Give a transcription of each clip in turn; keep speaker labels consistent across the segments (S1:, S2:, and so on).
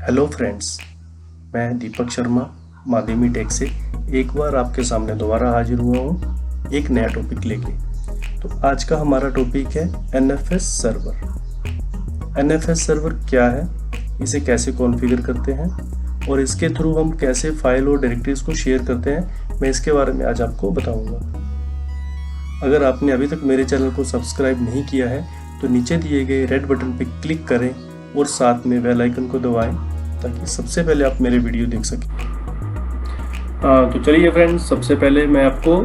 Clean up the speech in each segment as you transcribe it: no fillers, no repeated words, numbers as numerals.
S1: Hello friends, मैं Deepak Sharma माध्यमी take से एक बार आपके सामने दोबारा हाजिर हुआ हूँ एक नया टॉपिक लेके। तो आज का हमारा टॉपिक है NFS सर्वर। NFS सर्वर क्या है, इसे कैसे कॉन्फ़िगर करते हैं और इसके थ्रू हम कैसे फाइल और डायरेक्टरीज को शेयर करते हैं, मैं इसके बारे में आज आपको बताऊँगा। अगर आपने अभी तक मेरे चैनल को सब्सक्राइब नहीं किया है तो नीचे दिए गए रेड बटन पर क्लिक करें और साथ में बेल आइकन को दबाएं ताकि सबसे पहले आप मेरे वीडियो देख सकें। तो चलिए फ्रेंड्स, सबसे पहले मैं आपको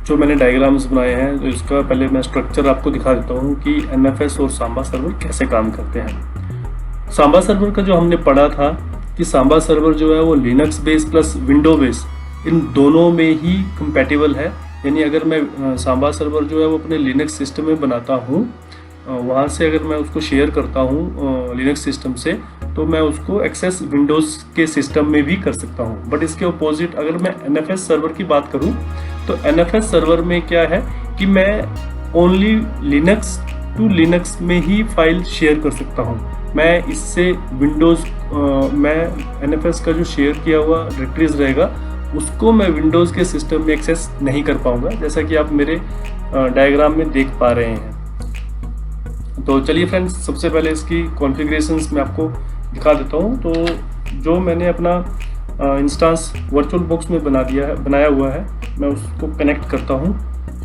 S1: जो मैंने डायग्राम्स बनाए हैं तो इसका पहले मैं स्ट्रक्चर आपको दिखा देता हूँ कि NFS और सांबा सर्वर कैसे काम करते हैं। सांबा सर्वर का जो हमने पढ़ा था कि सांबा सर्वर जो है वो Linux base plus window base in दोनों में ही कंपैटिबल है। यानी अगर मैं सांबा सर्वर जो है वो अपने लिनक्स सिस्टम में बनाता हूँ, वहाँ से अगर मैं उसको शेयर करता हूँ लिनक्स सिस्टम से, तो मैं उसको एक्सेस विंडोज़ के सिस्टम में भी कर सकता हूँ। बट इसके अपोजिट अगर मैं NFS सर्वर की बात करूँ तो NFS सर्वर में क्या है कि मैं ओनली लिनक्स टू लिनक्स में ही फाइल शेयर कर सकता हूँ। मैं इससे विंडोज़ मैं NFS का जो शेयर किया हुआ डायरेक्टरीज रहेगा उसको मैं विंडोज़ के सिस्टम में एक्सेस नहीं कर पाऊँगा, जैसा कि आप मेरे डायग्राम में देख पा रहे हैं। तो चलिए फ्रेंड्स, सबसे पहले इसकी कॉन्फ़िगरेशंस मैं आपको दिखा देता हूँ। तो जो मैंने अपना इंस्टेंस वर्चुअल बॉक्स में बनाया हुआ है, मैं उसको कनेक्ट करता हूँ।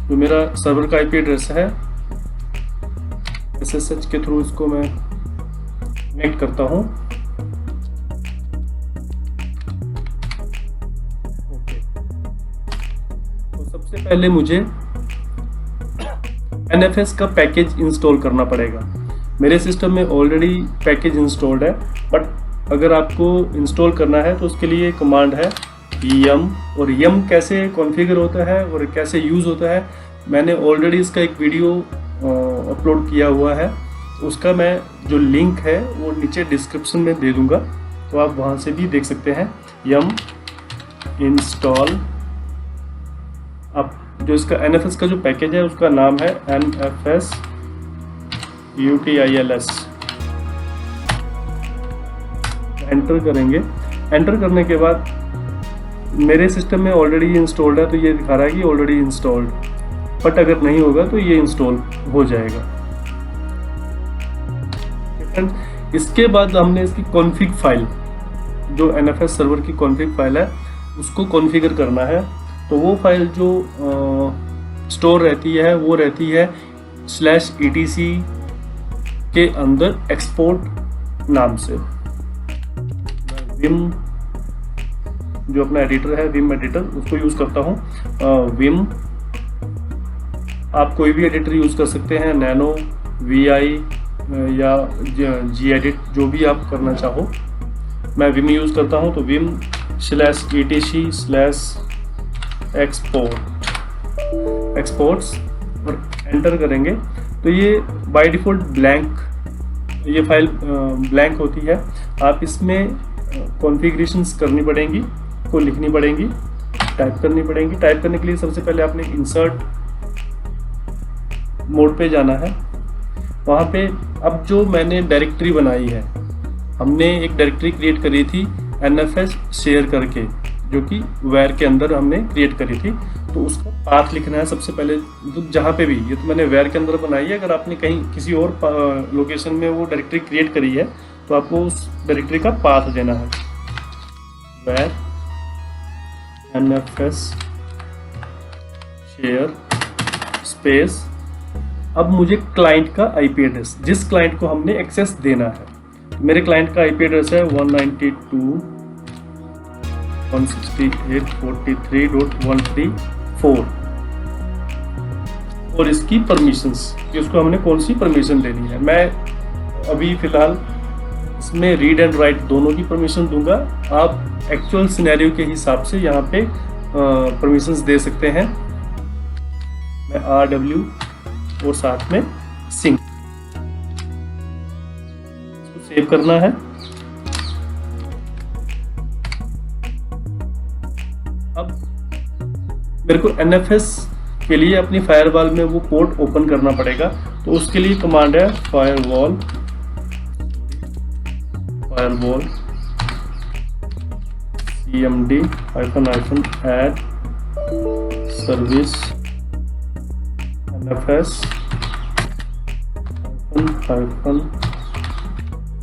S1: जो मेरा सर्वर का IP एड्रेस है, SSH के थ्रू इसको मैं कनेक्ट करता हूँ। ओके, तो सबसे पहले मुझे NFS का पैकेज इंस्टॉल करना पड़ेगा। मेरे सिस्टम में ऑलरेडी पैकेज इंस्टॉल्ड है, बट अगर आपको इंस्टॉल करना है तो उसके लिए कमांड है yum। और yum कैसे कॉन्फ़िगर होता है और कैसे यूज़ होता है, मैंने ऑलरेडी इसका एक वीडियो अपलोड किया हुआ है। उसका मैं जो लिंक है वो नीचे डिस्क्रिप्शन में दे दूँगा, तो आप वहाँ से भी देख सकते हैं। yum इंस्टॉल, आप जो इसका NFS का जो पैकेज है उसका नाम है NFS UTILS। एंटर करेंगे। एंटर करने के बाद मेरे सिस्टम में ऑलरेडी इंस्टॉल्ड है तो ये दिखा रहा है कि ऑलरेडी इंस्टॉल्ड, बट अगर नहीं होगा तो ये इंस्टॉल हो जाएगा। इसके बाद हमने इसकी कॉन्फ़िग फाइल, जो NFS सर्वर की कॉन्फ़िग फाइल है, उसको कॉन्फ़िगर करना है। तो वो फाइल जो स्टोर रहती है वो रहती है /etc के अंदर एक्सपोर्ट नाम से। विम जो अपना एडिटर है, विम एडिटर, उसको यूज़ करता हूँ। विम आप कोई भी एडिटर यूज़ कर सकते हैं, नैनो, VI या gedit, जो भी आप करना चाहो। मैं विम यूज़ करता हूँ, तो विम /etc एक्सपोर्ट्स और एंटर करेंगे तो ये बाय डिफ़ॉल्ट ब्लैंक, ये फाइल ब्लैंक होती है। आप इसमें कॉन्फ़िगरेशंस करनी पड़ेंगी, को लिखनी पड़ेंगी, टाइप करनी पड़ेंगी। टाइप करने के लिए सबसे पहले आपने इंसर्ट मोड पे जाना है। वहाँ पे अब जो मैंने डायरेक्टरी बनाई है, हमने एक डायरेक्टरी क्रिएट करी थी NFS शेयर करके, जो कि वेयर के अंदर हमने क्रिएट करी थी। तो उसका पाथ लिखना है सबसे पहले, तो जहाँ पे भी, ये तो मैंने वेयर के अंदर बनाई है। अगर आपने कहीं किसी और लोकेशन में वो डायरेक्टरी क्रिएट करी है तो आपको उस डायरेक्टरी का पाथ देना है, वेयर NFS शेयर स्पेस। अब मुझे क्लाइंट का IP एड्रेस, जिस क्लाइंट को हमने एक्सेस देना है, मेरे क्लाइंट का IP एड्रेस है 192.168.43.134 और इसकी परमिशंस कि उसको हमने कौन सी परमिशन देनी है। मैं अभी फ़िलहाल इसमें रीड एंड राइट दोनों की परमिशन दूंगा। आप एक्चुअल सिनेरियो के हिसाब से यहाँ पे परमिशंस दे सकते हैं। मैं RW और साथ में सिंक, इसको सेव करना है। अब मेरे को NFS के लिए अपनी फायरवॉल में वो पोर्ट ओपन करना पड़ेगा, तो उसके लिए कमांड है firewall firewall cmd --add service nfs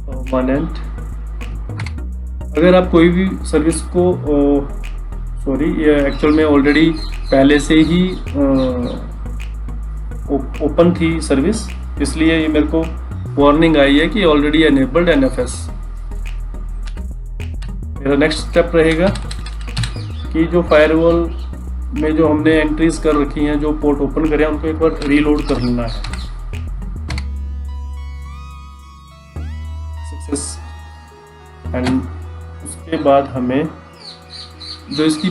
S1: permanent। अगर आप कोई भी सर्विस को सॉरी, ये एक्चुअल में ऑलरेडी पहले से ही ओपन थी सर्विस, इसलिए ये मेरे को वार्निंग आई है कि ऑलरेडी एनेबल्ड एनएफएस। मेरा नेक्स्ट स्टेप रहेगा कि जो फायरवॉल में जो हमने एंट्रीज कर रखी हैं, जो पोर्ट ओपन करे, उनको एक बार रीलोड कर लेना है। सक्सेस। एंड उसके बाद हमें जो इसकी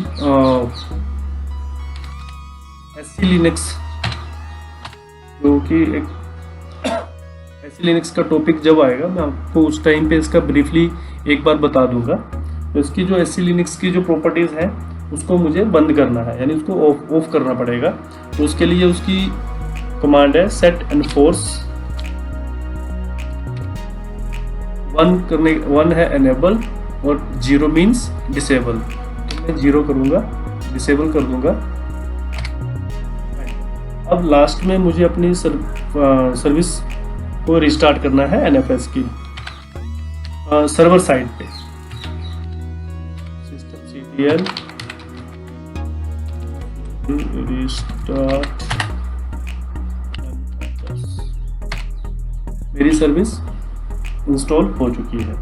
S1: एससी लिनक्स, जो कि एक एससी लिनक्स का टॉपिक जब आएगा मैं आपको उस टाइम पे इसका ब्रीफली एक बार बता दूंगा। तो इसकी जो एससी लिनक्स की जो प्रॉपर्टीज़ हैं उसको मुझे बंद करना है, यानी उसको ऑफ करना पड़ेगा। तो उसके लिए उसकी कमांड है सेट एनफोर्स। वन है एनेबल और 0 मीन्स डिसेबल। तो मैं 0 करूँगा, डिसेबल कर दूंगा। अब लास्ट में मुझे अपनी सर्विस को रिस्टार्ट करना है एनएफएस की सर्वर साइड पे। systemctl restart. मेरी सर्विस इंस्टॉल हो चुकी है।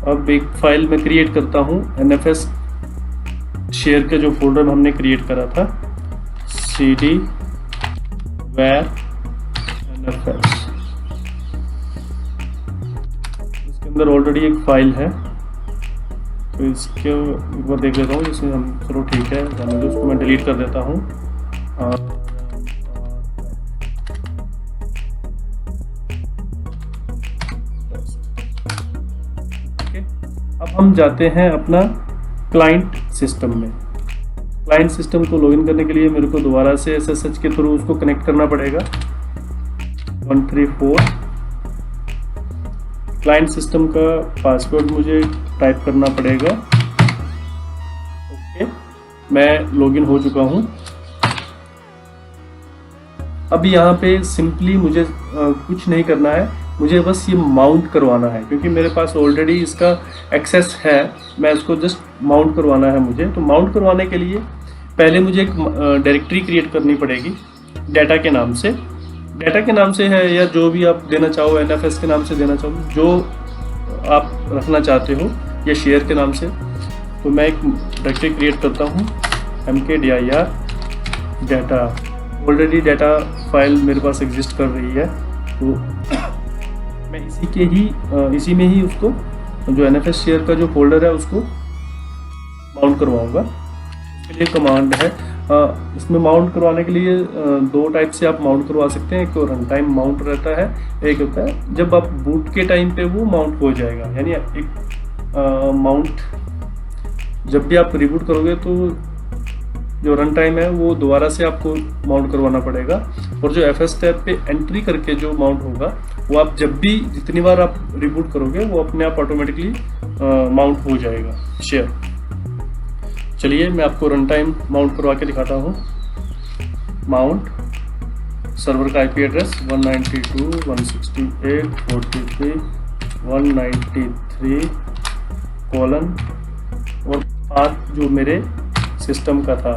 S1: अब एक फाइल में क्रिएट करता हूँ, एनएफएस शेयर का जो फोल्डर हमने क्रिएट करा था, cd where nfs, इसके अंदर ऑलरेडी एक फाइल है। तो इसके एक बार देख लेता हूँ, जिसमें हम चलो ठीक है, उसको मैं डिलीट कर देता हूँ। अब हम जाते हैं अपना क्लाइंट सिस्टम में। क्लाइंट सिस्टम को लॉगिन करने के लिए मेरे को दोबारा से SSH के थ्रू उसको कनेक्ट करना पड़ेगा। 134 क्लाइंट सिस्टम का पासवर्ड मुझे टाइप करना पड़ेगा। ओके, मैं लॉगिन हो चुका हूँ। अब यहाँ पे सिंपली मुझे कुछ नहीं करना है, मुझे बस ये माउंट करवाना है, क्योंकि मेरे पास ऑलरेडी इसका एक्सेस है। मैं इसको जस्ट माउंट करवाना है मुझे। तो माउंट करवाने के लिए पहले मुझे एक डायरेक्टरी क्रिएट करनी पड़ेगी डाटा के नाम से। डाटा के नाम से है या जो भी आप देना चाहो, एनएफएस के नाम से देना चाहो, जो आप रखना चाहते हो, या शेयर के नाम से। तो मैं एक डायरेक्टरी क्रिएट करता हूँ, mkdir data. Already data file मेरे पास एग्जिस्ट कर रही है, तो मैं इसी में ही उसको, जो एनएफएस शेयर का जो फोल्डर है, उसको माउंट करवाऊंगा। इसके लिए कमांड है, इसमें माउंट करवाने के लिए दो टाइप से आप माउंट करवा सकते हैं। एक तो रन टाइम माउंट रहता है, एक होता है जब आप बूट के टाइम पे वो माउंट हो जाएगा। यानी एक माउंट जब भी आप रिबूट करोगे तो जो रन टाइम है वो दोबारा से आपको माउंट करवाना पड़ेगा। और जो एफएस टैब पे एंट्री करके जो माउंट होगा वो आप जब भी जितनी बार आप रिबूट करोगे वो अपने आप ऑटोमेटिकली माउंट हो जाएगा शेयर। चलिए मैं आपको रन टाइम माउंट करवा के दिखाता हूँ। माउंट सर्वर का आईपी एड्रेस 192.168.43.193 कॉलन और पाथ जो मेरे सिस्टम का था,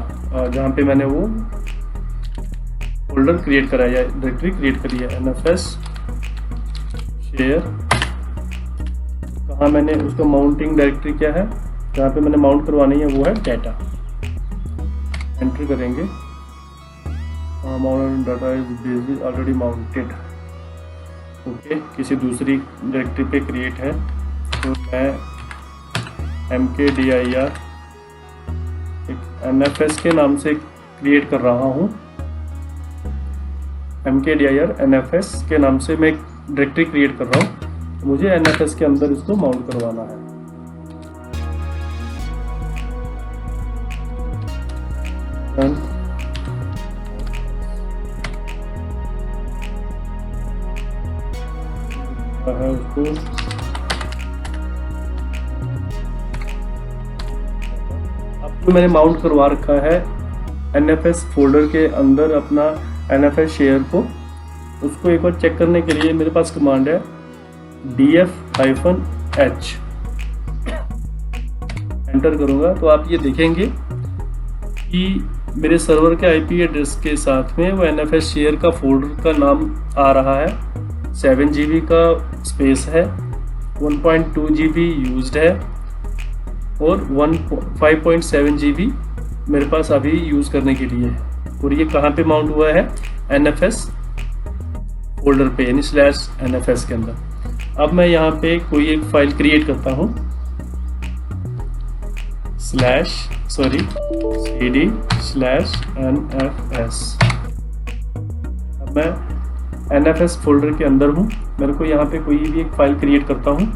S1: जहाँ पे मैंने वो फोल्डर क्रिएट करा या डायरेक्टरी क्रिएट करी है, एनएफएस शेयर। कहाँ मैंने उसका माउंटिंग डायरेक्टरी क्या है, जहाँ पे मैंने माउंट करवानी है वो है डाटा। एंट्री करेंगे, mount data is already mounted. Okay, किसी दूसरी डायरेक्टरी पे क्रिएट है, तो मैं mkdir एक NFS के नाम से क्रिएट कर रहा हूँ। mkdir NFS के नाम से मैं एक डायरेक्टरी क्रिएट कर रहा हूँ। तो मुझे NFS के अंदर इसको माउंट करवाना है। उसको जो मैंने माउंट करवा रखा है NFS फोल्डर के अंदर अपना NFS शेयर को, उसको एक बार चेक करने के लिए मेरे पास कमांड है df-h। एंटर करूंगा तो आप ये देखेंगे कि मेरे सर्वर के IP एड्रेस के साथ में वो NFS शेयर का फोल्डर का नाम आ रहा है। 7 GB का स्पेस है, 1.2 GB यूज्ड है और 5.7 GB मेरे पास अभी यूज़ करने के लिए है। और ये कहाँ पे माउंट हुआ है? NFS फोल्डर पे, यानी /NFS के अंदर। अब मैं यहाँ पे कोई एक फाइल क्रिएट करता हूँ, cd/nfs। अब मैं NFS फोल्डर के अंदर हूँ। मेरे को यहाँ पे कोई भी एक फाइल क्रिएट करता हूँ,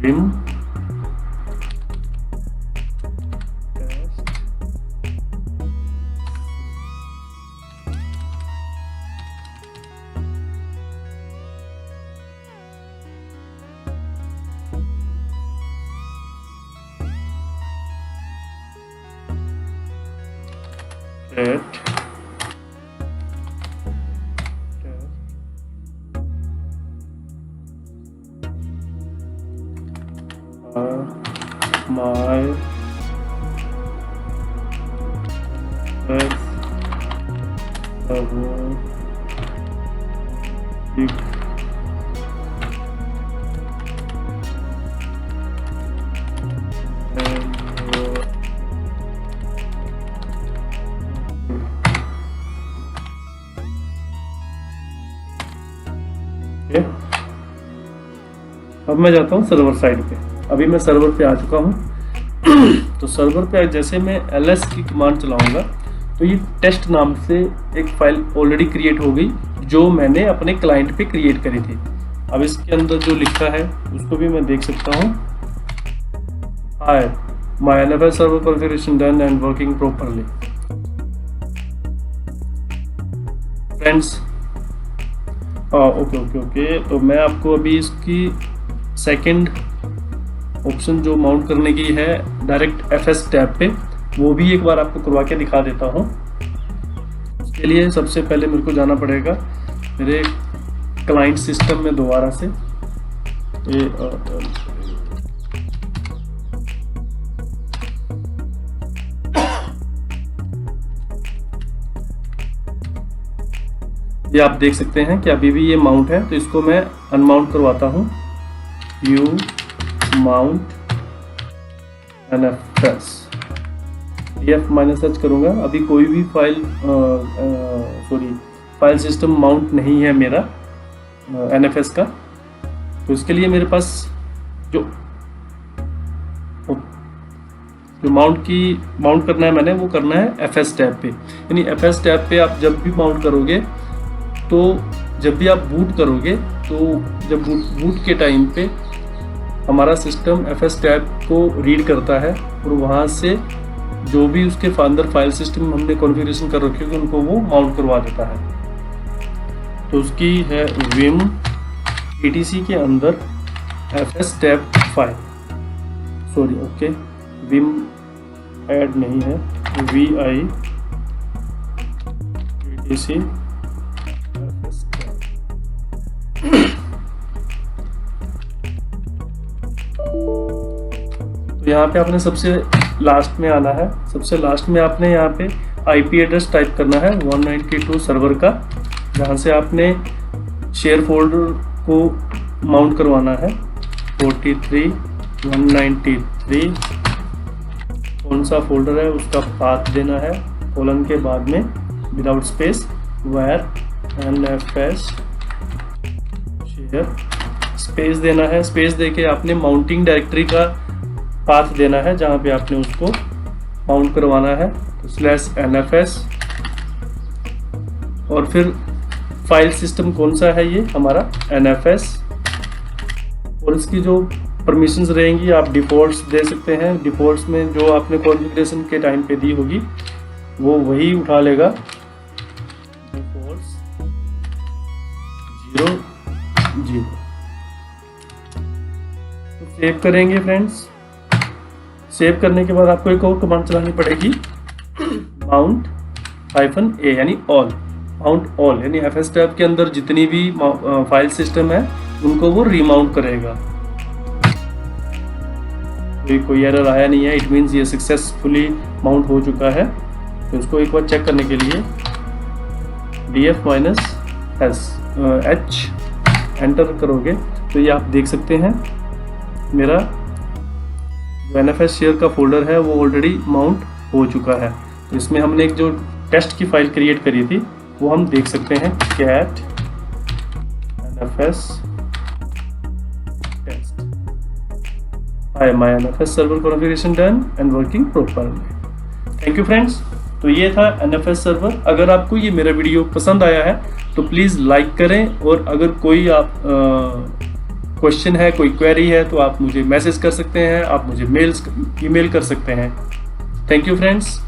S1: vim test my अब मैं जाता हूँ सर्वर साइड पे। अभी मैं सर्वर पे आ चुका हूँ। तो सर्वर पे जैसे मैं ls की कमांड चलाऊंगा तो ये टेस्ट नाम से एक फाइल ऑलरेडी क्रिएट हो गई, जो मैंने अपने क्लाइंट पे क्रिएट करी थी। अब इसके अंदर जो लिखा है उसको भी मैं देख सकता हूँ। Hi, my NFS server configuration done and working properly. Friends, okay. तो मैं आपको अभी इसकी सेकंड ऑप्शन जो माउंट करने की है डायरेक्ट FS टैब पे, वो भी एक बार आपको करवा के दिखा देता हूँ। उसके लिए सबसे पहले मेरे को जाना पड़ेगा मेरे क्लाइंट सिस्टम में दोबारा से। ये आप देख सकते हैं कि अभी भी ये माउंट है, तो इसको मैं अनमाउंट करवाता हूँ। u mount NFS df-h करूँगा। अभी कोई भी फाइल सिस्टम माउंट नहीं है मेरा NFS का। तो इसके लिए मेरे पास जो माउंट करना है मैंने, वो करना है FS टैब पे। यानी FS टैब पे आप जब भी माउंट करोगे, तो जब भी आप बूट करोगे, तो जब बूट के टाइम पे हमारा सिस्टम FS टैब को रीड करता है और वहाँ से जो भी उसके अंदर फाइल सिस्टम हमने कॉन्फ़िगरेशन कर रखी होगी उनको वो माउंट करवा देता है। तो उसकी है vim etc के अंदर FS tab file, vim add नहीं है, vi etc तो यहाँ पे आपने सबसे लास्ट में आना है। सबसे लास्ट में आपने यहाँ पे IP एड्रेस टाइप करना है 192 सर्वर का, जहाँ से आपने शेयर फोल्डर को माउंट करवाना है। 43.193 कौन सा फोल्डर है उसका पाथ देना है, कोलन के बाद में without space where NFS share, space देना है। स्पेस देके आपने माउंटिंग डायरेक्टरी का पाथ देना है जहाँ पे आपने उसको माउंट करवाना है। तो /NFS और फिर फाइल सिस्टम कौन सा है, ये हमारा NFS। और इसकी जो परमिशंस रहेंगी आप डिफ़ॉल्ट्स दे सकते हैं। डिफ़ॉल्ट्स में जो आपने कॉन्फ़िगरेशन के टाइम पे दी होगी वो वही उठा लेगा। डिफ़ॉल्ट्स 0 0। सेव करेंगे फ्रेंड्स। सेव करने के बाद आपको एक और कमांड चलानी पड़ेगी, माउंट -a यानी ऑल। माउंट ऑल यानी FS टैब के अंदर जितनी भी फाइल सिस्टम है उनको वो रीमाउंट करेगा। कोई एरर आया नहीं है, इट मीन्स ये सक्सेसफुली माउंट हो चुका है। तो इसको एक बार चेक करने के लिए df-h एंटर करोगे तो ये आप देख सकते हैं मेरा जो NFS शेयर का फोल्डर है वो ऑलरेडी माउंट हो चुका है। तो इसमें हमने एक जो टेस्ट की फाइल क्रिएट करी थी वो हम देख सकते हैं, cat NFS test, my NFS server configuration done and working properly। Thank you friends. तो ये था NFS सर्वर। अगर आपको ये मेरा वीडियो पसंद आया है तो प्लीज़ लाइक करें, और अगर कोई आप क्वेश्चन है, कोई क्वेरी है तो आप मुझे मैसेज कर सकते हैं, आप मुझे ईमेल कर सकते हैं। Thank you friends.